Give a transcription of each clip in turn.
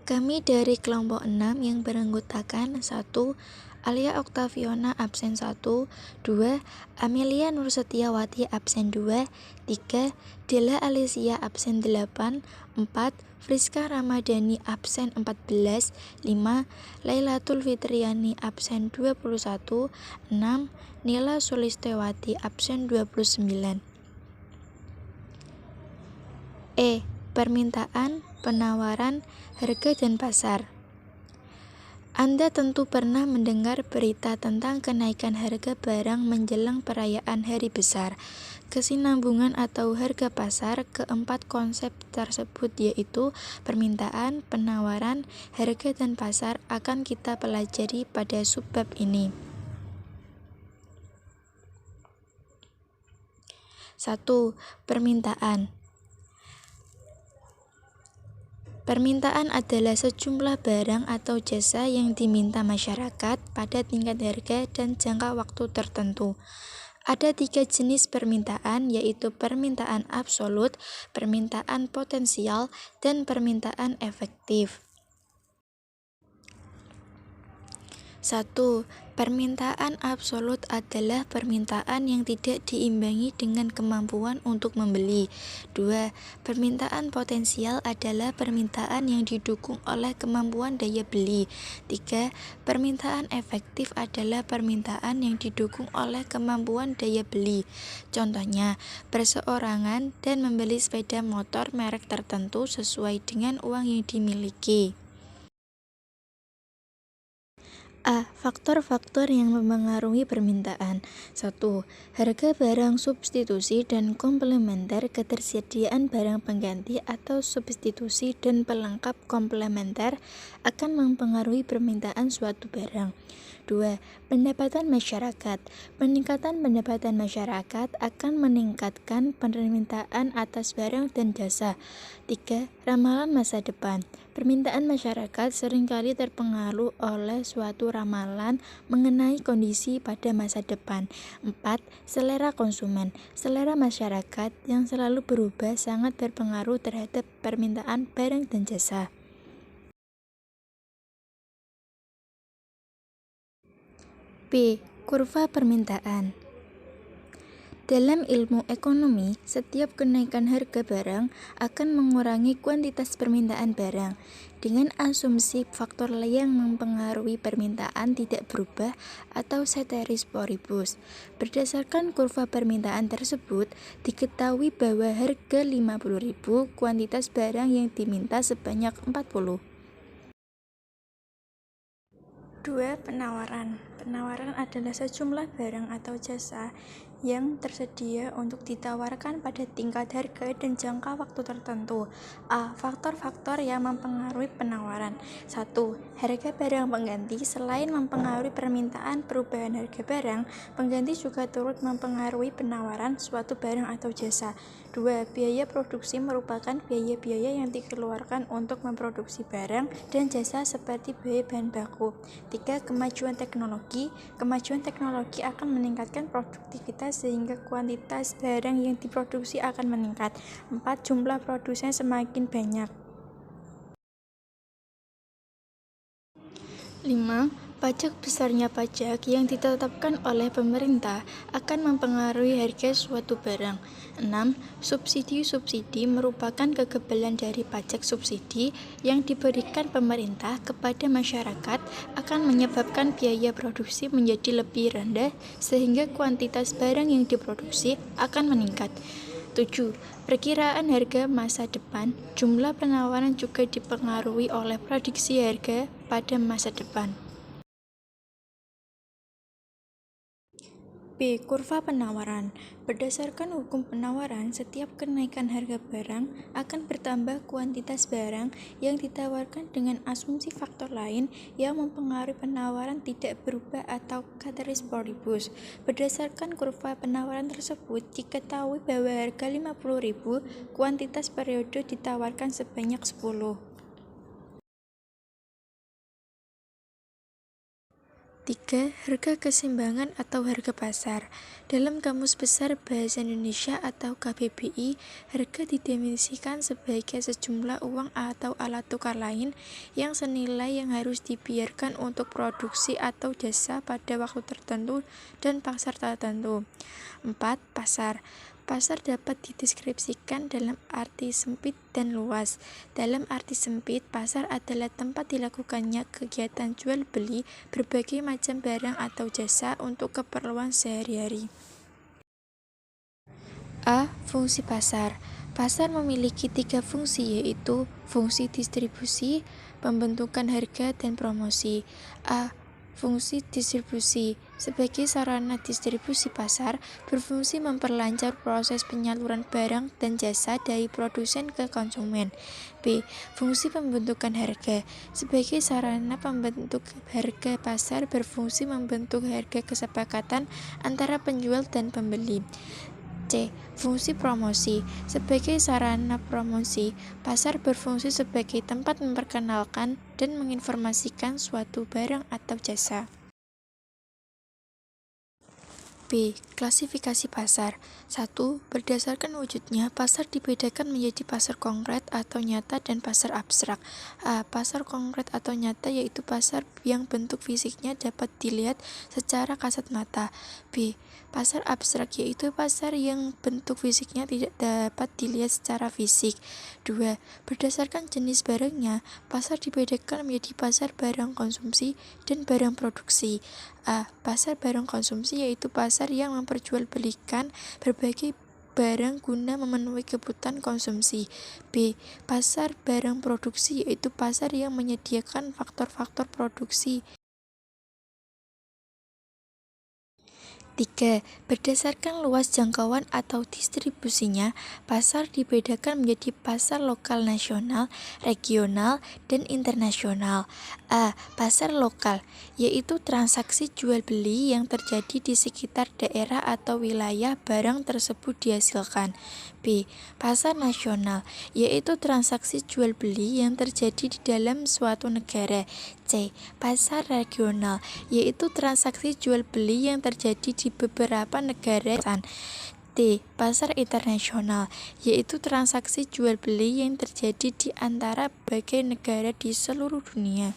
Kami dari kelompok 6 yang beranggotakan 1. Alia Oktaviona absen 1, 2. Amelia Nursetiawati absen 2, 3. Della Alicia absen 8, 4. Friska Ramadhani absen 14, 5. Lailatul Fitriani absen 21, 6. Nila Sulistewati absen 29. Permintaan, penawaran, harga dan pasar. Anda tentu pernah mendengar berita tentang kenaikan harga barang menjelang perayaan hari besar. Kesinambungan atau harga pasar keempat konsep tersebut yaitu permintaan, penawaran, harga dan pasar akan kita pelajari pada subbab ini. 1. Permintaan. Permintaan adalah sejumlah barang atau jasa yang diminta masyarakat pada tingkat harga dan jangka waktu tertentu. Ada 3 jenis permintaan, yaitu permintaan absolut, permintaan potensial, dan permintaan efektif. 1. Permintaan absolut adalah permintaan yang tidak diimbangi dengan kemampuan untuk membeli. 2. Permintaan potensial adalah permintaan yang didukung oleh kemampuan daya beli. 3. Permintaan efektif adalah permintaan yang didukung oleh kemampuan daya beli. Contohnya, perseorangan dan membeli sepeda motor merek tertentu sesuai dengan uang yang dimiliki. Faktor-faktor yang mempengaruhi permintaan. 1. Harga barang substitusi dan komplementer. Ketersediaan barang pengganti atau substitusi dan pelengkap komplementer akan mempengaruhi permintaan suatu barang. 2. Pendapatan masyarakat. Peningkatan pendapatan masyarakat akan meningkatkan permintaan atas barang dan jasa. 3. Ramalan masa depan. Permintaan masyarakat seringkali terpengaruh oleh suatu ramalan mengenai kondisi pada masa depan. 4. Selera konsumen. Selera masyarakat yang selalu berubah sangat berpengaruh terhadap permintaan barang dan jasa. Kurva permintaan. Dalam ilmu ekonomi, setiap kenaikan harga barang akan mengurangi kuantitas permintaan barang. Dengan asumsi faktor yang mempengaruhi permintaan tidak berubah atau ceteris paribus. Berdasarkan kurva permintaan tersebut, diketahui bahwa harga 50.000, kuantitas barang yang diminta sebanyak 40. 2. Penawaran. Penawaran adalah sejumlah barang atau jasa yang tersedia untuk ditawarkan pada tingkat harga dan jangka waktu tertentu. Faktor-faktor yang mempengaruhi penawaran. 1. Harga barang pengganti. Selain mempengaruhi permintaan perubahan harga barang, pengganti juga turut mempengaruhi penawaran suatu barang atau jasa. 2. Biaya produksi merupakan biaya-biaya yang dikeluarkan untuk memproduksi barang dan jasa seperti biaya bahan baku. 3. Kemajuan teknologi. Kemajuan teknologi akan meningkatkan produktivitas sehingga kuantitas barang yang diproduksi akan meningkat. 4. Jumlah produsen semakin banyak. 5. Pajak. Besarnya pajak yang ditetapkan oleh pemerintah akan mempengaruhi harga suatu barang. 6. Subsidi merupakan kekebalan dari pajak subsidi yang diberikan pemerintah kepada masyarakat akan menyebabkan biaya produksi menjadi lebih rendah sehingga kuantitas barang yang diproduksi akan meningkat. 7. Perkiraan harga masa depan. Jumlah penawaran juga dipengaruhi oleh prediksi harga pada masa depan. Kurva penawaran. Berdasarkan hukum penawaran, setiap kenaikan harga barang akan bertambah kuantitas barang yang ditawarkan dengan asumsi faktor lain yang mempengaruhi penawaran tidak berubah atau ceteris paribus. Berdasarkan kurva penawaran tersebut, diketahui bahwa harga 50.000, kuantitas periode ditawarkan sebanyak 10. 3. Harga keseimbangan atau harga pasar. Dalam Kamus Besar Bahasa Indonesia atau KBBI, harga didefinisikan sebagai sejumlah uang atau alat tukar lain yang senilai yang harus dibiarkan untuk produksi atau jasa pada waktu tertentu dan pasar tertentu. 4. Pasar. Pasar dapat dideskripsikan dalam arti sempit dan luas. Dalam arti sempit, pasar adalah tempat dilakukannya kegiatan jual beli berbagai macam barang atau jasa untuk keperluan sehari-hari. A. Fungsi pasar. Pasar memiliki 3 fungsi, yaitu fungsi distribusi, pembentukan harga, dan promosi. A. Fungsi distribusi. Sebagai sarana distribusi, pasar berfungsi memperlancar proses penyaluran barang dan jasa dari produsen ke konsumen. B. Fungsi pembentukan harga. Sebagai sarana pembentuk harga, pasar berfungsi membentuk harga kesepakatan antara penjual dan pembeli. C. Fungsi promosi. Sebagai sarana promosi, pasar berfungsi sebagai tempat memperkenalkan dan menginformasikan suatu barang atau jasa. B. Klasifikasi pasar. 1. Berdasarkan wujudnya, pasar dibedakan menjadi pasar konkret atau nyata dan pasar abstrak. A. Pasar konkret atau nyata yaitu pasar yang bentuk fisiknya dapat dilihat secara kasat mata. B. Pasar abstrak yaitu pasar yang bentuk fisiknya tidak dapat dilihat secara fisik. 2. Berdasarkan jenis barangnya, pasar dibedakan menjadi pasar barang konsumsi dan barang produksi. A. Pasar barang konsumsi yaitu pasar yang memperjualbelikan berbagai barang guna memenuhi kebutuhan konsumsi. B. Pasar barang produksi yaitu pasar yang menyediakan faktor-faktor produksi. 3. Berdasarkan luas jangkauan atau distribusinya, pasar dibedakan menjadi pasar lokal nasional, regional, dan internasional. A. Pasar lokal, yaitu transaksi jual-beli yang terjadi di sekitar daerah atau wilayah barang tersebut dihasilkan. B. Pasar nasional, yaitu transaksi jual-beli yang terjadi di dalam suatu negara. C. Pasar regional, yaitu transaksi jual-beli yang terjadi di beberapa negara. D. Pasar internasional, yaitu transaksi jual-beli yang terjadi di antara berbagai negara di seluruh dunia.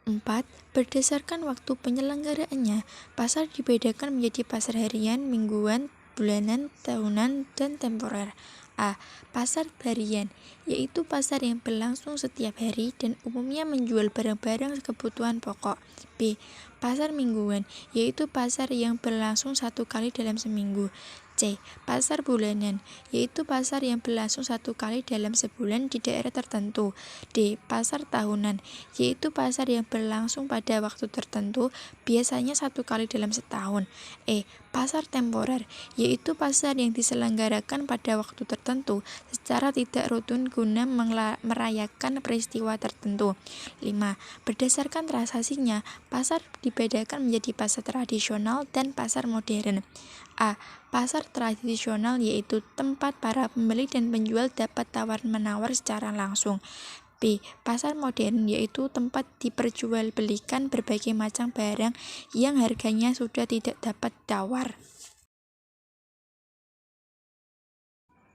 Empat, berdasarkan waktu penyelenggaraannya, pasar dibedakan menjadi pasar harian, mingguan, bulanan, tahunan, dan temporer. A. Pasar harian, yaitu pasar yang berlangsung setiap hari dan umumnya menjual barang-barang kebutuhan pokok. B. Pasar mingguan, yaitu pasar yang berlangsung 1 kali dalam seminggu. C. Pasar bulanan, yaitu pasar yang berlangsung 1 kali dalam sebulan di daerah tertentu. D. Pasar tahunan, yaitu pasar yang berlangsung pada waktu tertentu, biasanya 1 kali dalam setahun. E. Pasar temporer, yaitu pasar yang diselenggarakan pada waktu tertentu secara tidak rutin guna merayakan peristiwa tertentu. 5. Berdasarkan transaksinya, pasar dibedakan menjadi pasar tradisional dan pasar modern. A. Pasar tradisional yaitu tempat para pembeli dan penjual dapat tawar-menawar secara langsung. B. Pasar modern yaitu tempat diperjualbelikan berbagai macam barang yang harganya sudah tidak dapat tawar.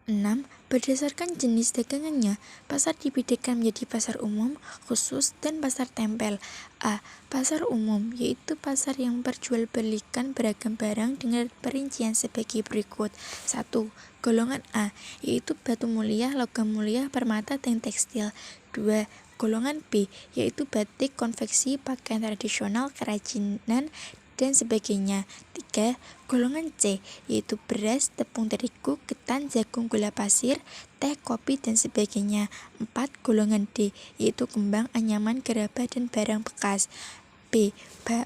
6. Berdasarkan jenis dagangannya, pasar dibedakan menjadi pasar umum, khusus, dan pasar tempel. A. Pasar umum, yaitu pasar yang memperjualbelikan beragam barang dengan perincian sebagai berikut. 1. Golongan A, yaitu batu mulia, logam mulia, permata, dan tekstil. 2. Golongan B, yaitu batik, konveksi, pakaian tradisional, kerajinan, dan sebagainya. 3. Golongan C, yaitu beras, tepung terigu, ketan, jagung, gula pasir, teh, kopi, dan sebagainya. 4. Golongan D, yaitu kembang, anyaman, gerabah, dan barang bekas. B.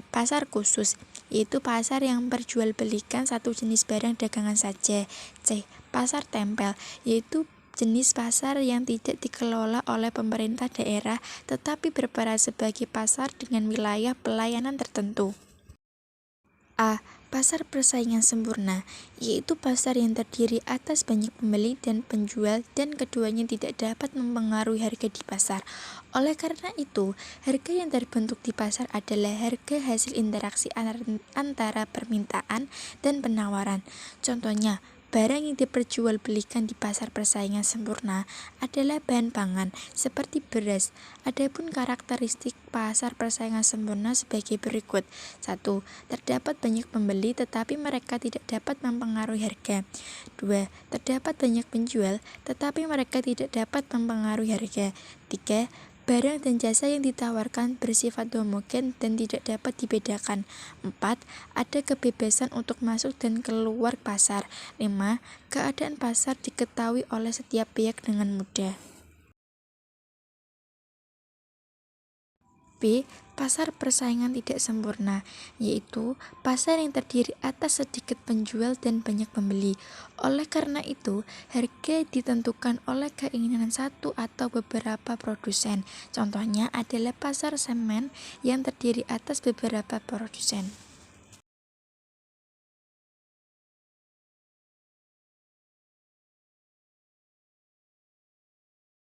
Pasar khusus, yaitu pasar yang memperjualbelikan satu jenis barang dagangan saja. C. Pasar tempel, yaitu jenis pasar yang tidak dikelola oleh pemerintah daerah tetapi berperan sebagai pasar dengan wilayah pelayanan tertentu. A. Pasar persaingan sempurna, yaitu pasar yang terdiri atas banyak pembeli dan penjual dan keduanya tidak dapat mempengaruhi harga di pasar. Oleh karena itu, harga yang terbentuk di pasar adalah harga hasil interaksi antara permintaan dan penawaran. Contohnya, barang yang diperjualbelikan di pasar persaingan sempurna adalah bahan pangan seperti beras. Adapun karakteristik pasar persaingan sempurna sebagai berikut. 1. Terdapat banyak pembeli tetapi mereka tidak dapat mempengaruhi harga. 2. Terdapat banyak penjual tetapi mereka tidak dapat mempengaruhi harga. 3. Barang dan jasa yang ditawarkan bersifat homogen dan tidak dapat dibedakan. 4. Ada kebebasan untuk masuk dan keluar pasar. 5. Keadaan pasar diketahui oleh setiap pihak dengan mudah. B. Pasar persaingan tidak sempurna, yaitu pasar yang terdiri atas sedikit penjual dan banyak pembeli. Oleh karena itu, harga ditentukan oleh keinginan satu atau beberapa produsen. Contohnya adalah pasar semen yang terdiri atas beberapa produsen.